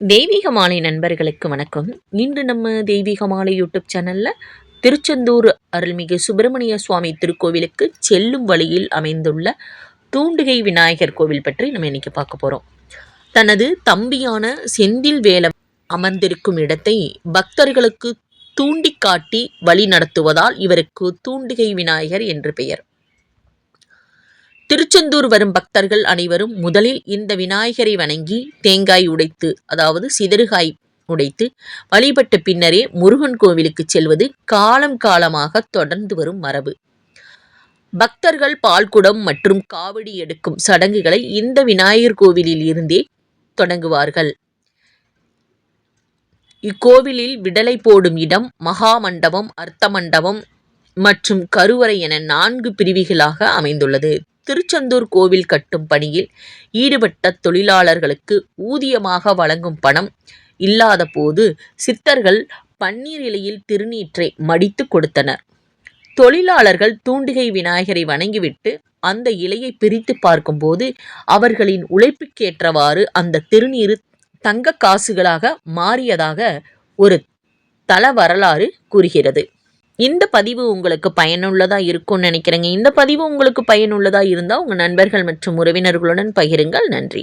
தெய்வீக மாலை நண்பர்களுக்கு வணக்கம். இன்று நம்ம தெய்வீக மாலை யூடியூப் சேனல்ல திருச்செந்தூர் அருள்மிகு சுப்பிரமணிய சுவாமி திருக்கோவிலுக்கு செல்லும் வழியில் அமைந்துள்ள தூண்டுகை விநாயகர் கோவில் பற்றி நம்ம இன்னைக்கு பார்க்க போறோம். தனது தம்பியான செந்தில் வேலம் அமர்ந்திருக்கும் இடத்தை பக்தர்களுக்கு தூண்டி காட்டி வழி நடத்துவதால் இவருக்கு தூண்டுகை விநாயகர் என்று பெயர். திருச்செந்தூர் வரும் பக்தர்கள் அனைவரும் முதலில் இந்த விநாயகரை வணங்கி தேங்காய் உடைத்து, அதாவது சிதறுகாய் உடைத்து வழிபட்ட பின்னரே முருகன் கோவிலுக்கு செல்வது காலம் காலமாக தொடர்ந்து வரும் மரபு. பக்தர்கள் பால்குடம் மற்றும் காவடி எடுக்கும் சடங்குகளை இந்த விநாயகர் கோவிலில் இருந்தே தொடங்குவார்கள். இக்கோவிலில் விடலை போடும் இடம் மகா மண்டபம், அர்த்த மண்டபம் மற்றும் கருவறை என 4 பிரிவுகளாக அமைந்துள்ளது. திருச்செந்தூர் கோவில் கட்டும் பணியில் ஈடுபட்ட தொழிலாளர்களுக்கு ஊதியமாக வழங்கும் பணம் இல்லாத போது சித்தர்கள் பன்னீர் இலையில் திருநீற்றை மடித்து கொடுத்தனர். தொழிலாளர்கள் தூண்டுகை விநாயகரை வணங்கிவிட்டு அந்த இலையை பிரித்து பார்க்கும்போது அவர்களின் உழைப்புக்கேற்றவாறு அந்த திருநீர் தங்க காசுகளாக மாறியதாக ஒரு தல வரலாறு கூறுகிறது. இந்த பதிவு உங்களுக்கு பயனுள்ளதாக இருக்கும்னு நினைக்கிறேங்க. இந்த பதிவு உங்களுக்கு பயனுள்ளதாக இருந்தால் உங்கள் நண்பர்கள் மற்றும் உறவினர்களுடன் பகிருங்கள். நன்றி.